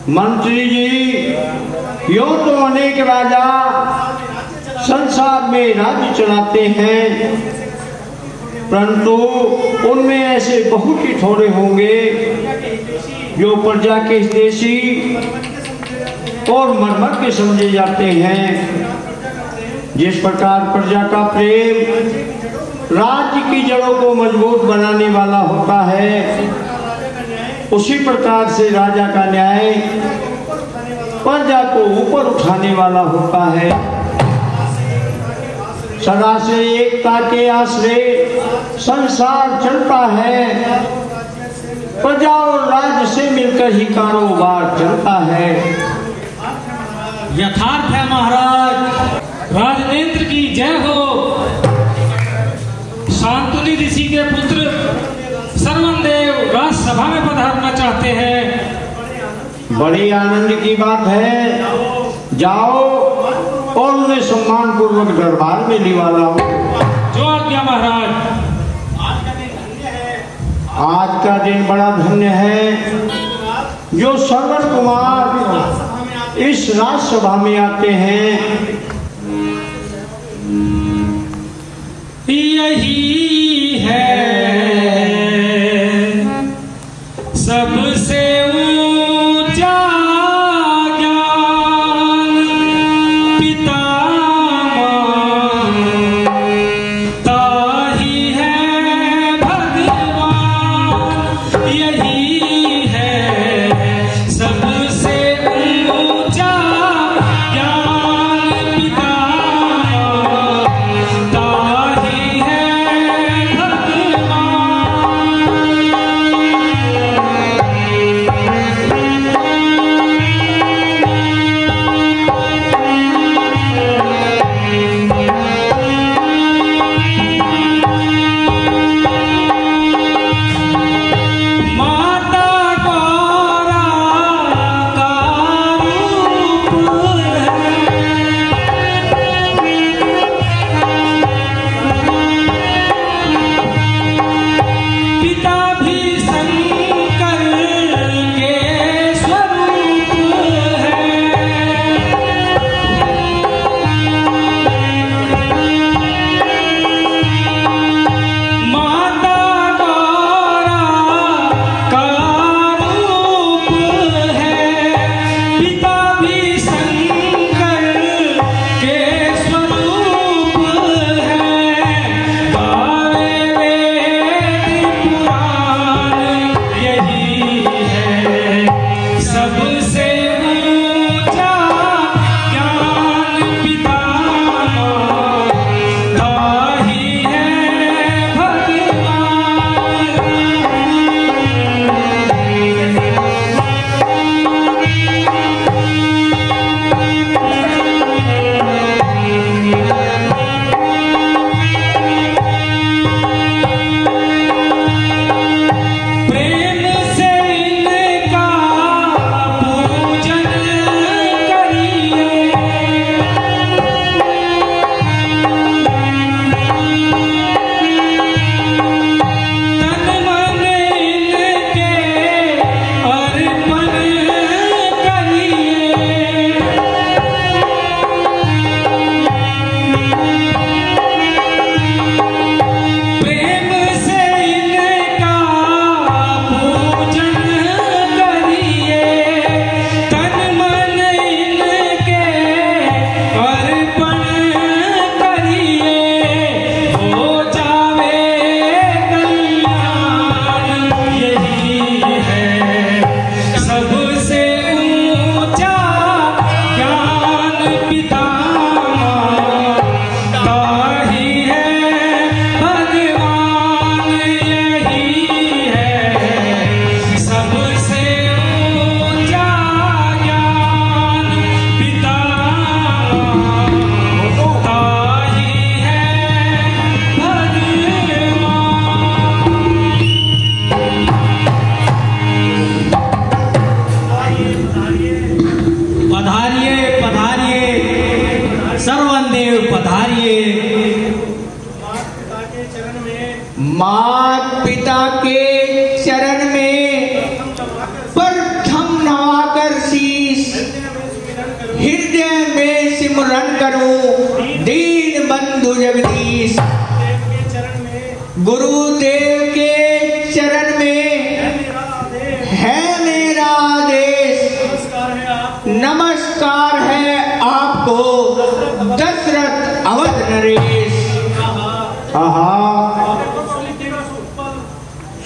मंत्री जी, यूं तो अनेक राजा संसार में राज्य चलाते हैं, परंतु उनमें ऐसे बहुत ही थोड़े होंगे जो प्रजा के हितैषी और मरमर के समझे जाते हैं। जिस प्रकार प्रजा का प्रेम राज्य की जड़ों को मजबूत बनाने वाला होता है, उसी प्रकार से राजा का न्याय प्रजा को ऊपर उठाने वाला होता है। सदा से एकता के आश्रय संसार चलता है, प्रजा और राज्य से मिलकर ही कारोबार चलता है। यथार्थ है महाराज, राजनेत्र की जय हो। शांतनु ऋषि के पुत्र सर्वनदेव राजसभा में पधारना चाहते हैं। बड़ी आनंद की बात है, जाओ और उन्हें सम्मान पूर्वक दरबार में लिवा लाओ। जो आज्ञा महाराज। आज का दिन बड़ा धन्य है जो श्रवण कुमार इस राजसभा में आते हैं। यही है सबसे ऊंचा ज्ञान, पिता मानता ही है भगवान। यही है सबसे ऊंचा ज्ञान, पिता मानता ही है भगवान।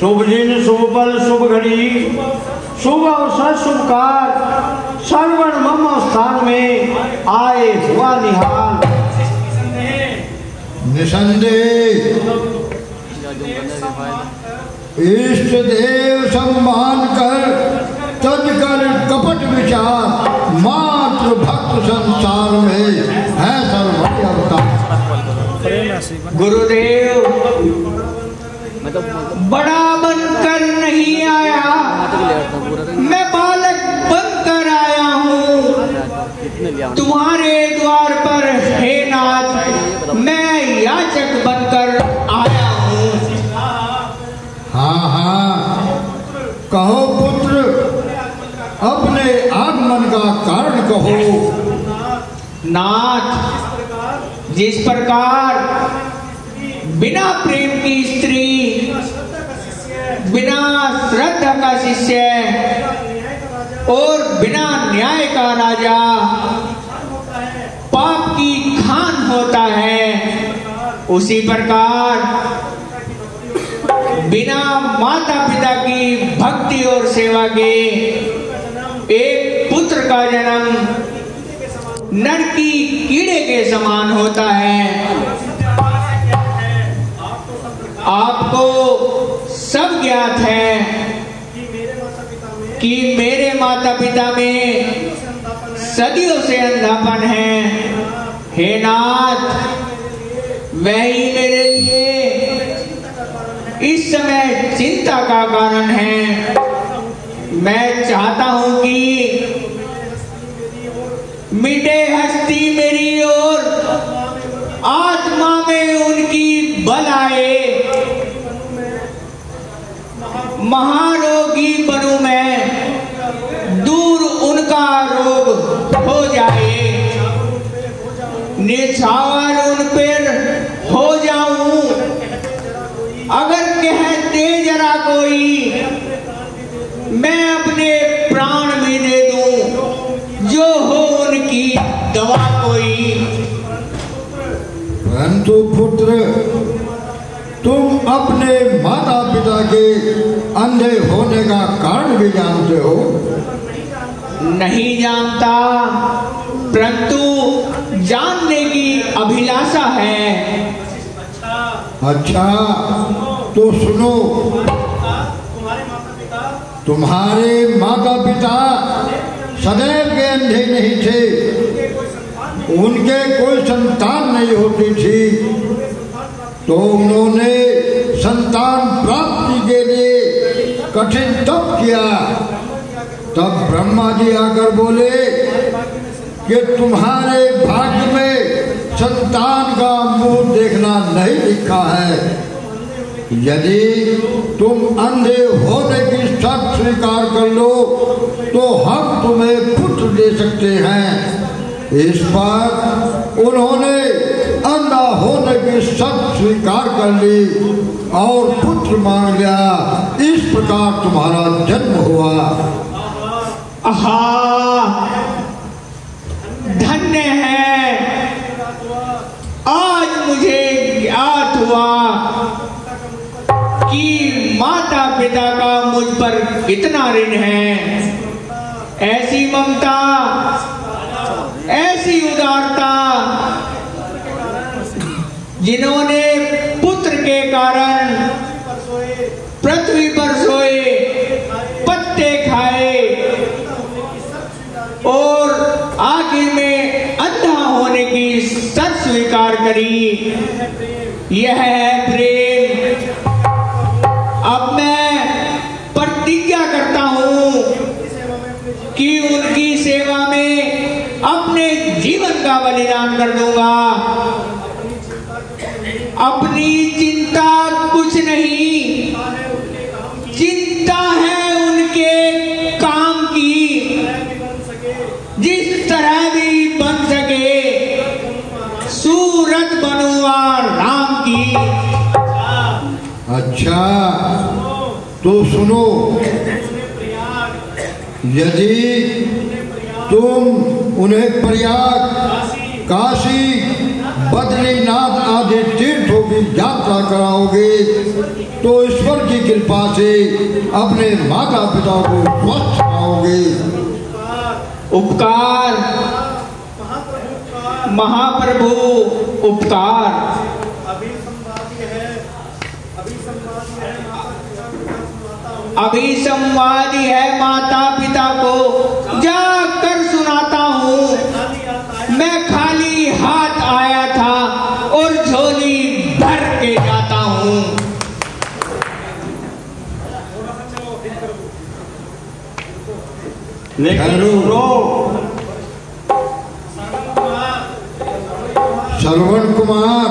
शुभ दिन, शुभ पल, शुभ घड़ी, शुभ अवसर, शुभ काल, सर्वण मम स्थान में आए हुआ निहाल। निसंदेह इष्ट देव सम्मान कर तज कर कपट विचार, मात्र भक्त संसार में है सर्वज्ञ अवतार। गुरुदेव बड़ा बनकर नहीं आया, मैं बालक बनकर आया हूँ तुम्हारे द्वार पर। हे नाथ, मैं याचक बनकर आया हूँ। हाँ हाँ, कहो पुत्र, अपने आगमन का कारण कहो। नाथ, जिस प्रकार बिना प्रेम की स्त्री, बिना श्रद्धा का शिष्य और बिना न्याय का राजा पाप की खान होता है, उसी प्रकार बिना माता पिता की भक्ति और सेवा के एक पुत्र का जन्म नर की कीड़े के समान होता है। आपको सब ज्ञात है कि मेरे माता पिता में सदियों से अंधापन है। हे नाथ, वही मेरे लिए इस समय चिंता का कारण है। मैं चाहता हूं कि मिटे हस्ती मेरी और आत्मा में उनकी बल आए, महारोगी बनूं मैं, दूर उनका रोग हो जाए, निछावर उन पर हो जाऊं। अगर कहते जरा कोई, मैं अपने प्राण भी दे दूं, जो हो उनकी दवा कोई। परंतु पुत्र, तुम अपने माता पिता के अंधे होने का कारण भी जानते हो। नहीं जानता, परंतु जानने की अभिलाषा है। अच्छा, तो सुनो। तुम्हारे माता पिता सदैव के अंधे नहीं थे, उनके कोई संतान नहीं होती थी, तो उन्होंने संतान प्राप्ति के लिए कठिन तप किया। तब ब्रह्मा जी आकर बोले कि तुम्हारे भाग्य में संतान का मुंह देखना नहीं लिखा है। यदि तुम अंधे होने की शर्त स्वीकार कर लो तो हम तुम्हें पुत्र दे सकते हैं। इस पर उन्होंने अंधा होने की शर्त स्वीकार कर ली और पुत्र मांग लिया। इस प्रकार तुम्हारा जन्म हुआ। आहा, धन्य है, आज मुझे ज्ञात हुआ कि माता पिता का मुझ पर कितना ऋण है। ऐसी ममता, ऐसी उदारता, जिन्होंने पुत्र के कारण पृथ्वी पर सोए, पत्ते खाए और आखिर में अंधा होने की शर्त स्वीकार करी, यह है प्रेम। अब मैं प्रतिज्ञा करता हूं कि उनकी सेवा में अपने जीवन का बलिदान कर दूंगा। अपनी चिंता कुछ नहीं, चिंता है उनके काम की, जिस तरह भी बन सके सूरत बनूंगा राम की। अच्छा, तो सुनो। यदि तुम उन्हें प्रयाग, काशी, बद्रीनाथ आदि तीर्थों की यात्रा कराओगे तो ईश्वर की कृपा से अपने माता पिता को स्वस्थ कराओगे। उपकार महाप्रभु उपकार। अभी संवादी है माता पिता को जाकर सुनाता हूँ। मैं खाली हाथ आया था और झोली भर के जाता हूँ। लेकिन श्रवण कुमार,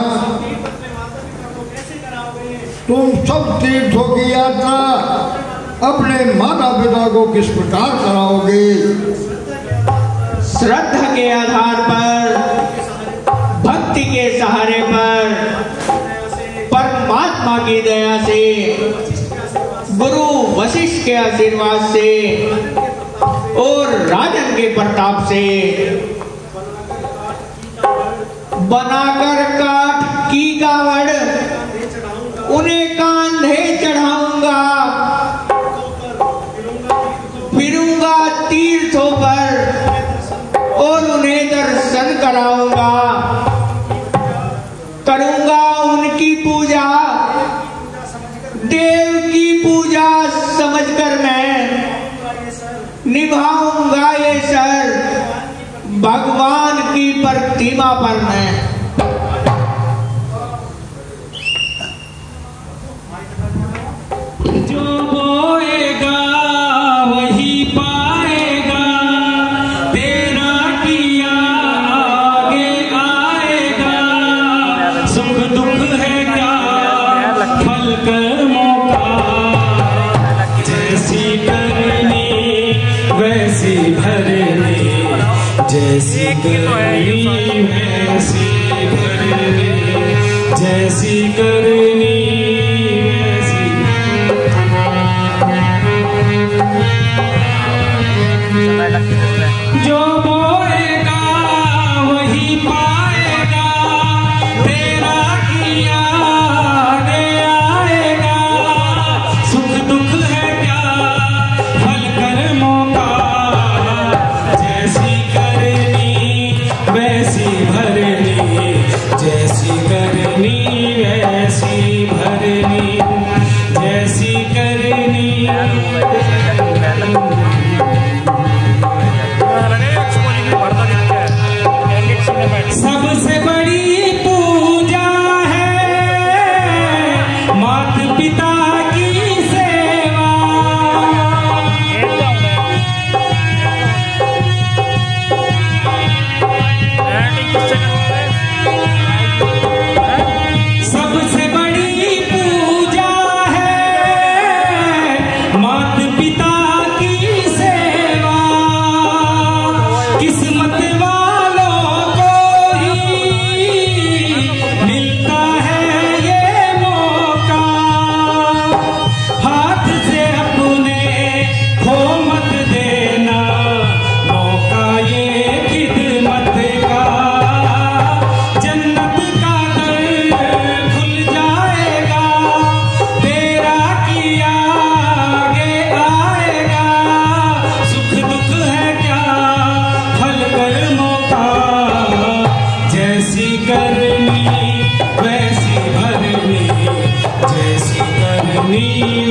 तुम सब तीर्थों की यात्रा अपने माता पिता को किस प्रकार कराओगे? श्रद्धा के आधार पर, भक्ति के सहारे पर, परमात्मा की दया से, गुरु वशिष्ठ के आशीर्वाद से और राजन के प्रताप से बनाकर काठ की कावड़ उन्हें कांधे चढ़ाऊंगा, फिरूंगा तीर्थों पर और उन्हें दर्शन कराऊंगा, करूंगा उनकी पूजा, देव की पूजा समझकर मैं निभाऊंगा ये सर भगवान की प्रतिमा पर मैं। जो बोएगा वही पाएगा, तेरा किया आगे आएगा। सुख दुख है क्या फल कर्मों का, जैसी करनी वैसी भरनी, जैसी करनी वैसी भरनी, जैसी करनी जो बोएगा वही पाएगा, तेरा किया आगे आएगा। सुख दुख है क्या फल कर्मों का, जैसी करनी वैसी भरनी, जैसी करनी वैसी भरनी, जैसी करनी। सबसे बड़ी पूजा है माता पिता की सेवा, सबसे बड़ी पूजा है माता पिता की सेवा। किस्मत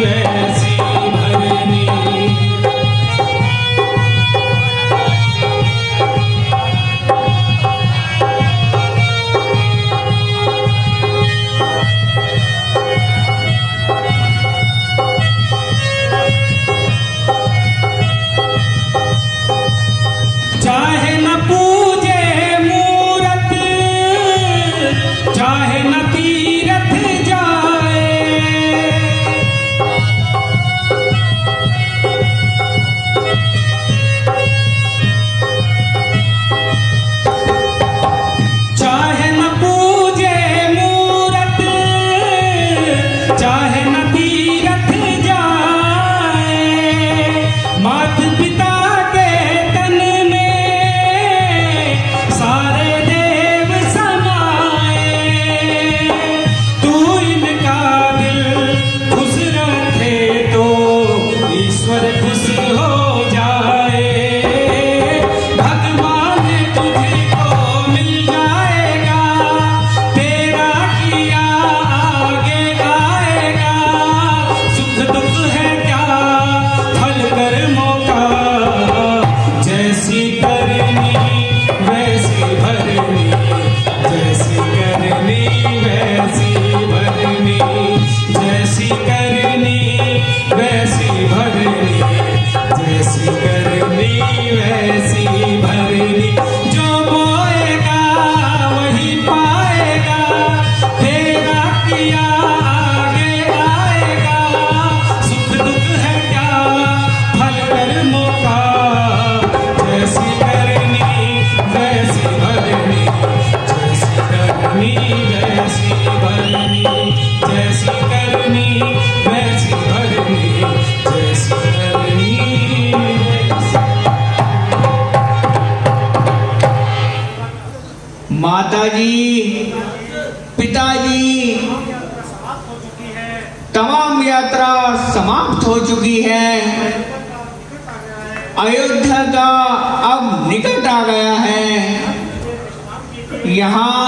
वैसी भरनी। चाहे न पूजे मूरत, चाहे न तीरथ जाए, चाहे न पूजे मूरत, चाहे न तीरथ जाए। माता पिता के तन में सारे देव समाए। माताजी, पिताजी, तमाम यात्रा समाप्त हो चुकी है। अयोध्या का अब निकट आ गया है। यहाँ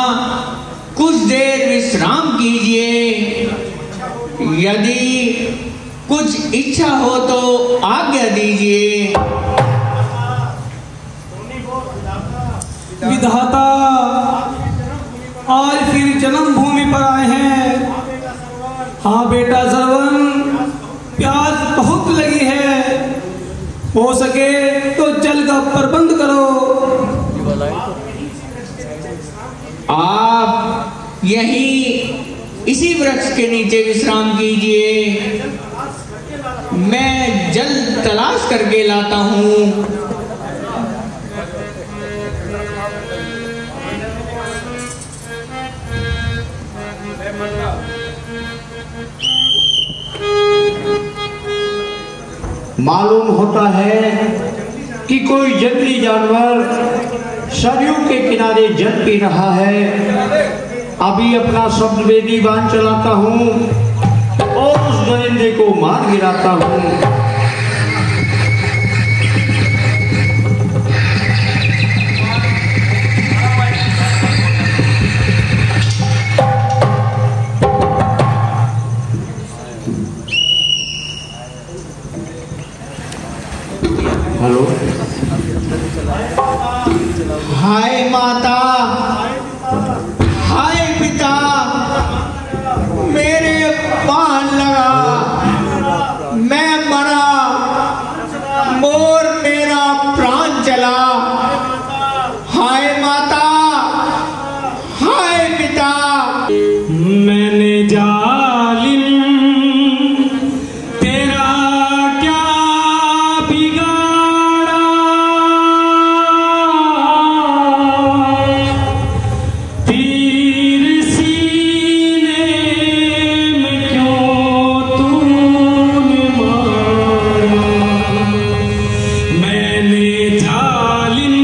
कुछ देर विश्राम कीजिए। यदि कुछ इच्छा हो तो आज्ञा दीजिए। विधाता, आज फिर जन्मभूमि पर आए हैं। हाँ बेटा श्रवण, प्यास बहुत लगी है। हो सके तो जल का प्रबंध करो। आप यहीं इसी वृक्ष के नीचे विश्राम कीजिए। मैं जल तलाश करके लाता हूँ। मालूम होता है कि कोई जंगली जानवर सरयू के किनारे जल पी रहा है। अभी अपना शब्द वेदी बाण चलाता हूँ और उस दरिंदे को मार गिराता हूँ। हेलो, हाय माता, हाय पिता, मेरे बाण लगा, मैं मरा, मोर मेरा प्राण चला। हाय माता, हाय पिता। मैंने जालिम तेरा क्या बिगाड़ा, तीर सीने में क्यों तूने मारा। मैंने जालिम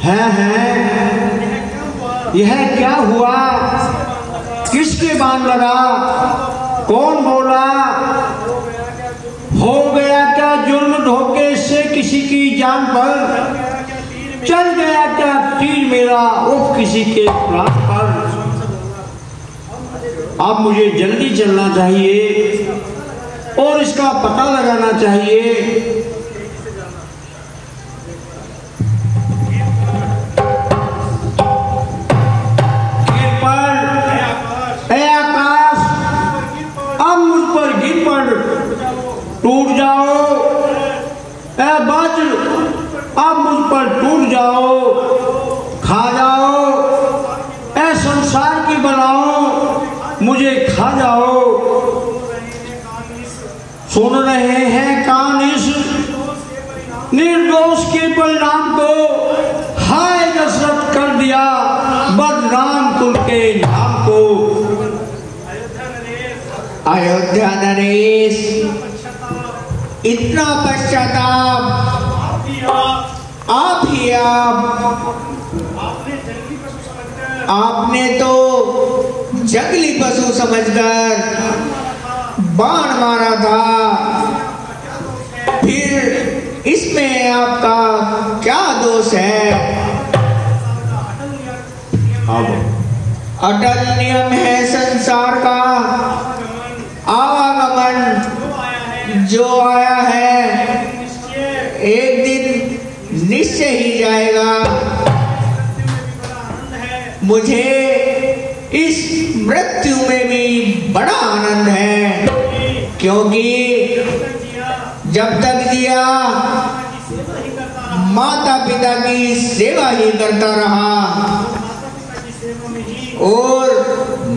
हैं यह क्या हुआ? किसके बाण लगा? कौन बोला? हो गया क्या जुर्म धोखे से किसी की जान पर? चल गया क्या तीर मेरा उफ किसी के प्राण पर? अब मुझे जल्दी चलना चाहिए और इसका पता लगाना चाहिए। टूट जाओ ए वज्र, अब मुझ पर टूट जाओ, खा जाओ ए संसार की बनाओ, मुझे खा जाओ। सुन रहे हैं कान इस निर्दोष के परिणाम को, हाय नसरत कर दिया बदनाम कुल के नाम को। अयोध्या नरेश इतना पश्चाताप आप ही आपने तो जंगली पशु समझकर बाण मारा था, फिर इसमें आपका क्या दोष है? अटल नियम है संसार का, आवागमन जो आया है एक दिन निश्चय ही जाएगा। मुझे इस मृत्यु में भी बड़ा आनंद है, क्योंकि जब तक जिया माता पिता की सेवा ही करता रहा और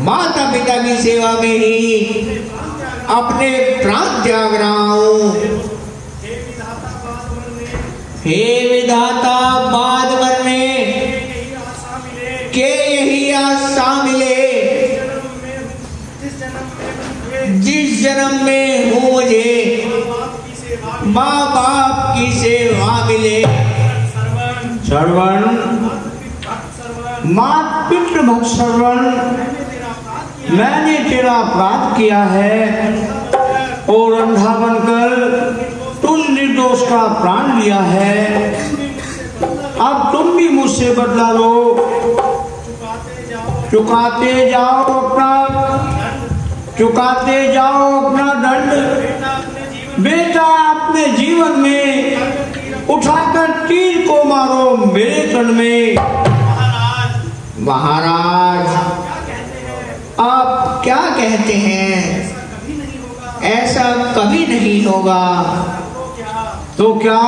माता पिता की सेवा में ही अपने प्राण त्याग रहा हूं। हे विधाता बाद मरने के यही आशा मिले, जिस जन्म में हूँ मुझे माँ बाप की सेवा मिले। श्रवण मात पितृ भक्त श्रवण, मैंने तेरा अपराध किया है और अंधा बनकर तुम निर्दोष का प्राण लिया है। अब तुम भी मुझसे बदला लो, चुकाते जाओ अपना दंड। बेटा अपने जीवन में उठाकर तीर को मारो मेरे तन में। महाराज आप क्या कहते हैं? ऐसा कभी नहीं होगा। तो क्या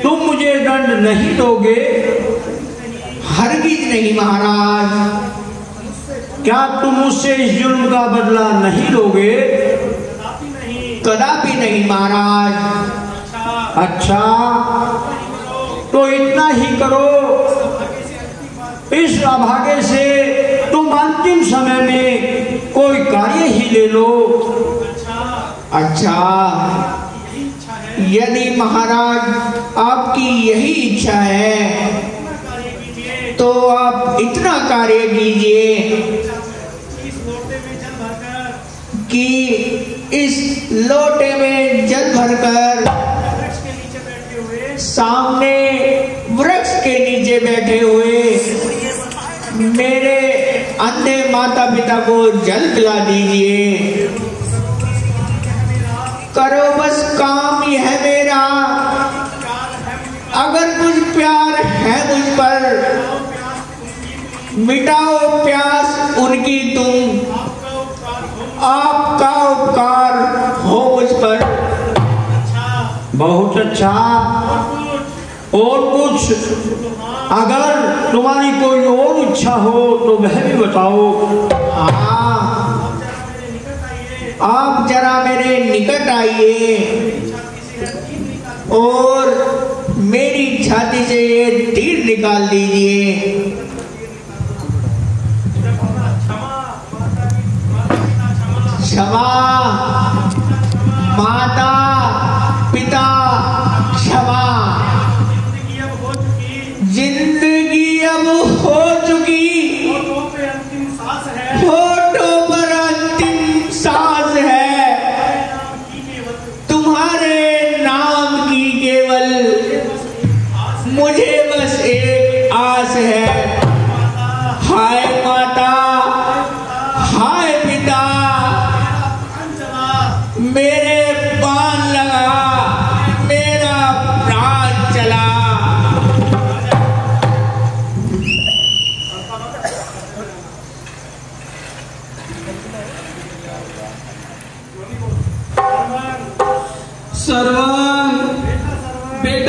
तुम मुझे दंड नहीं दोगे? हरगिज नहीं महाराज। क्या तुम मुझसे इस जुल्म का बदला नहीं लोगे? कदापि नहीं महाराज। अच्छा तो इतना ही करो, इस अभागे से तुम अंतिम समय में कोई कार्य ही ले लो। अच्छा यदि महाराज आपकी यही इच्छा है तो आप इतना कार्य कीजिए कि इस लोटे में जल भरकर सामने वृक्ष के नीचे बैठे हुए मेरे अंधे माता पिता को जल पिला दीजिए। करो बस काम यह मेरा, अगर कुछ प्यार है मुझ पर, मिटाओ प्यास उनकी तुम, आपका उपकार हो मुझ पर। बहुत अच्छा। और कुछ अगर तुम्हारी कोई और इच्छा हो तो वह भी बताओ। हाँ आप जरा मेरे निकट आइए और मेरी छाती से ये तीर निकाल दीजिए। क्षमा माता पिता, क्षमा।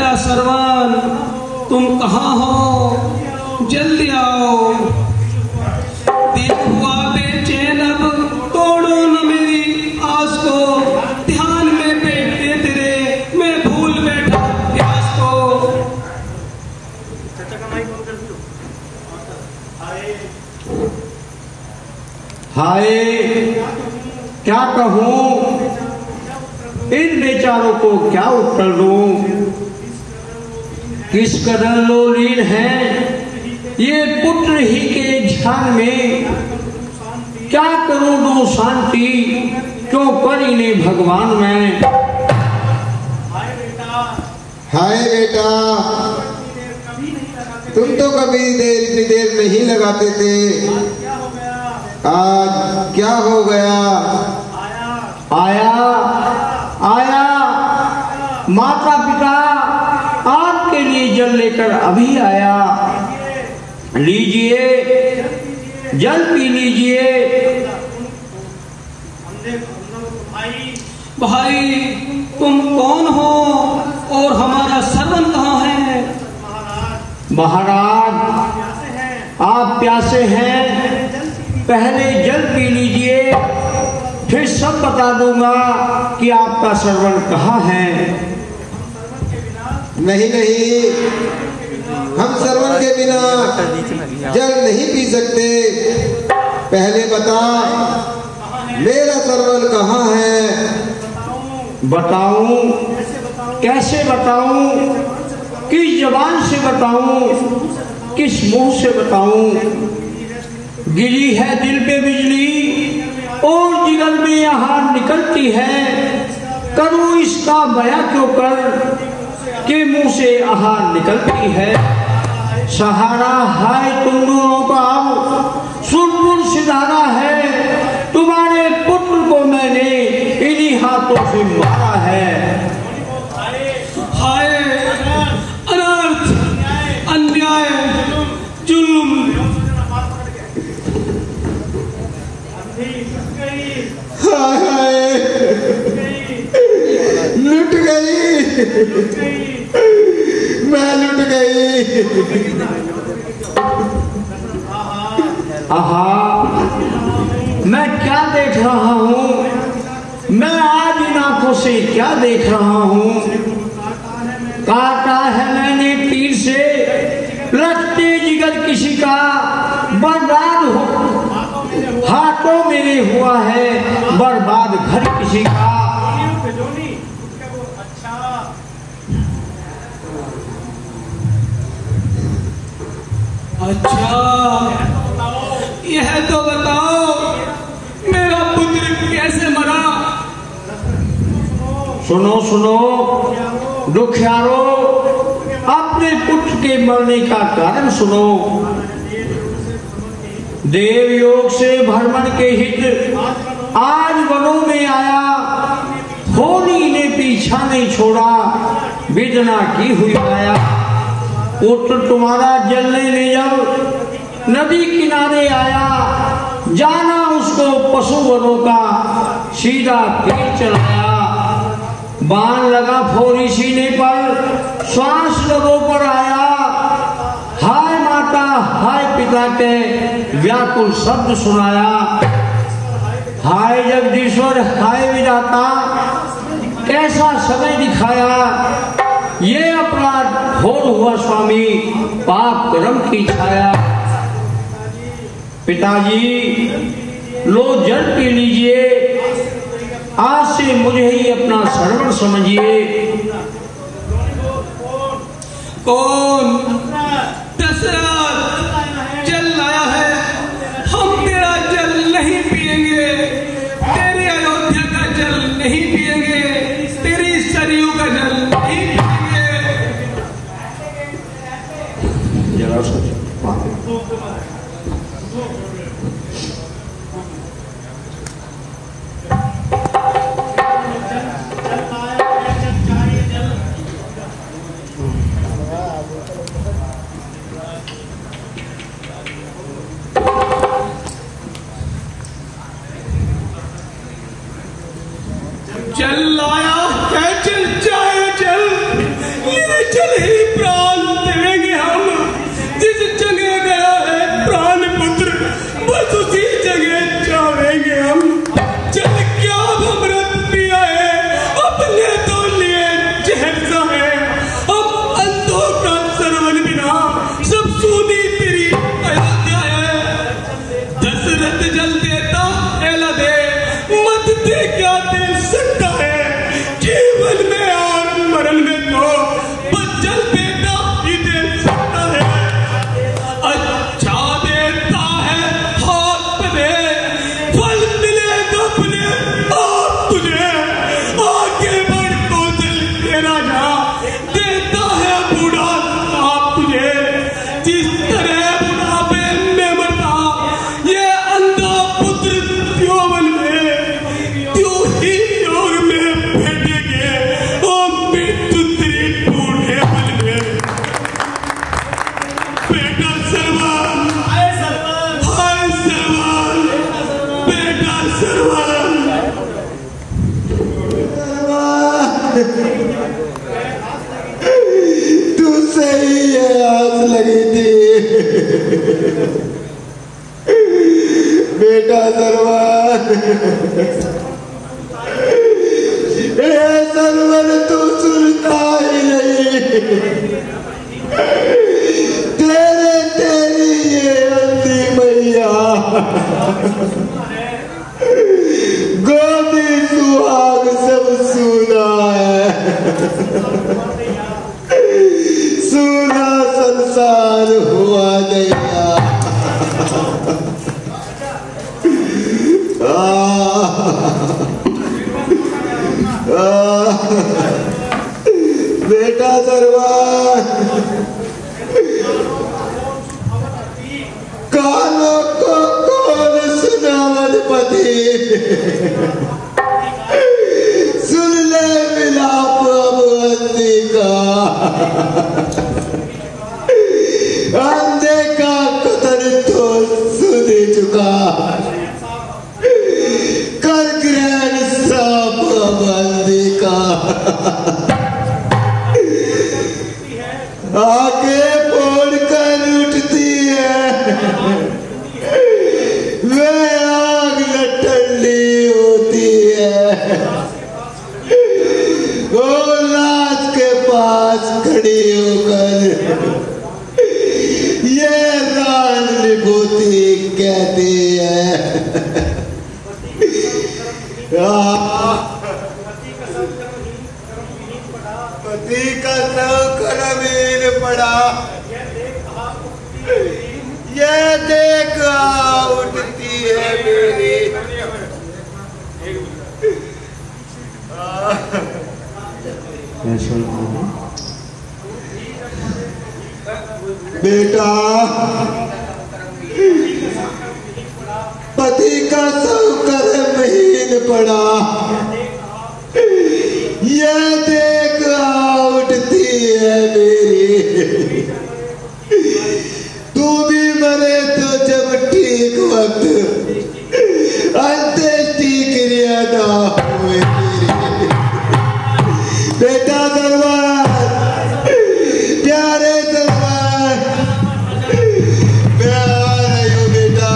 बेटा सरवन, तुम कहाँ हो? जल्दी आओ। दिल हुआ बेचैन, अब तोड़ो न मेरी आस को। ध्यान में बैठे तेरे मैं भूल बैठा प्यास को। हाय क्या कहूँ, इन बेचारों को क्या उत्तर दूं। किस कदर लोलीन है ये पुत्र ही के ध्यान में। क्या करूं दूं शांति, क्यों पर इन्हें भगवान मैं। हाय बेटा, तुम तो कभी इतनी देर नहीं लगाते थे, आज क्या हो गया। आया आया माता पिता, आपके लिए जल लेकर अभी आया। लीजिए जल पी लीजिए। भाई तुम कौन हो और हमारा सरवन कहाँ है? महाराज आप प्यासे हैं, पहले जल पी लीजिए, फिर सब बता दूंगा कि आपका सरवन कहाँ है। नहीं नहीं, हम सरवन के बिना जल नहीं पी सकते। पहले बता मेरा सरवन कहाँ है। बताऊं, कैसे बताऊं, किस जबान से बताऊं, किस मुंह से बताऊं। गिरी है दिल पे बिजली और जिगर में यहाँ निकलती है। करूं इसका बयां क्यों कर के मुंह से आहार निकलती है। सहारा हाय तुम दोनों का अब सुरपुर सिधारा है। तुम्हारे पुत्र को मैंने इन्हीं हाथों से मारा है। हाय अनर्थ, अन्याय, जुल्म। हाय लुट गई, मैं लुट गई। आहा मैं क्या देख रहा हूँ, मैं आज इन आंखों से क्या देख रहा हूँ। काटा है मैंने तीर से रखते जिगर किसी का, बर्बाद हो हाथों मेरे हुआ है बर्बाद घर किसी का। अच्छा यह तो बताओ मेरा पुत्र कैसे मरा। सुनो सुनो दुखियारो, अपने पुत्र के मरने का कारण सुनो। देव योग से भ्रमण के हित आज वनों में आया। होली ने पीछा नहीं छोड़ा, वेदना की हुई आया। पुत्र तुम्हारा जलने में जब नदी किनारे आया, जाना उसको पशु वनों का सीधा तीर चलाया। बाण लगा फोरी सीने पर, श्वास लगों पर आया। हाय माता हाय पिता के व्याकुल शब्द सुनाया। हाय जगदीश्वर हाय विधाता, कैसा समय दिखाया। ये अपराध घोर हुआ स्वामी, पाप कर्म की छाया। पिताजी लो जल पी लीजिए, आज से मुझे ही अपना सर्वण समझिए। कौन? दशरथ जल लाया है। हम तेरा जल नहीं पिएंगे, तेरे अयोध्या का जल नहीं पिएंगे, तेरी सरयू का जल नहीं पिएंगे। जरा जल लाया है, जल चाहे जल, ये जल तुझसे ही ये आस लगी थी बेटा सरवर। सरवर तू सुनता ही नहीं, तेरी ये अंधी मैया गोदी सुहाग सब सुना है, सुना संसार हुआ नैया। बेटा सरवर कानों को कौन सुनावत पति, सुन ले मिलाप अब अंधी का, अंधे का कतल तो सुन चुका, कर ग्रहण श्राप अब अंधी का। आगे फोड़ कर उठती है वे आग लठंडी होती है, वो लाश के पास खड़ी होकर ये रान विभूति कहती है। पति का शौकर अमीर पड़ा, ये देख उठती है मेरी। बेटा पति का शौकर महीन पड़ा, ये देख उठती है मेरी। तू भी मरे तो जब ठीक वक्त अंत्येष्टि क्रिया ना हुए तेरी। बेटा दरबार, प्यारे दरबार, मैं आ रही हूँ बेटा।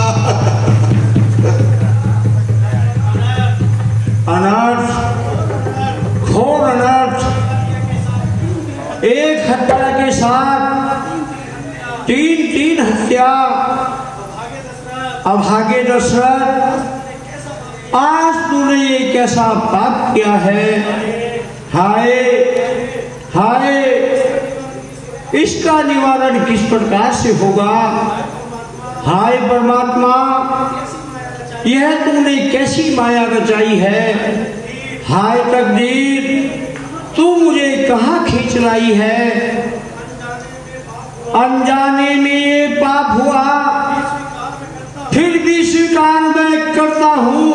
अनर्थ, घोर अनर्थ, एक हत्या के साथ तीन हत्या। अभागे दशरथ, आज तूने ये कैसा पाप किया है। हाय हाय, इसका निवारण किस प्रकार से होगा। हाय परमात्मा, यह तूने कैसी माया रचाई है। हाय तकदीर, तू मुझे कहाँ खींच लाई है। अनजाने में ये पाप हुआ, फिर भी स्वीकार मैं करता हूँ।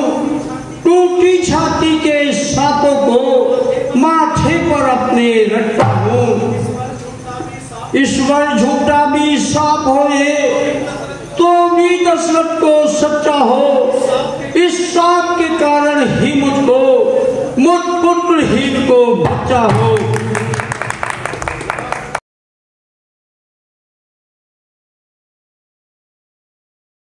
टूटी छाती के सांपों को माथे पर अपने रखता हूँ। ईश्वर झूठा भी सांप होए तो भी दशरथ को सच्चा हो। इस सांप के कारण ही मुझ पुत्रहीन को बच्चा हो।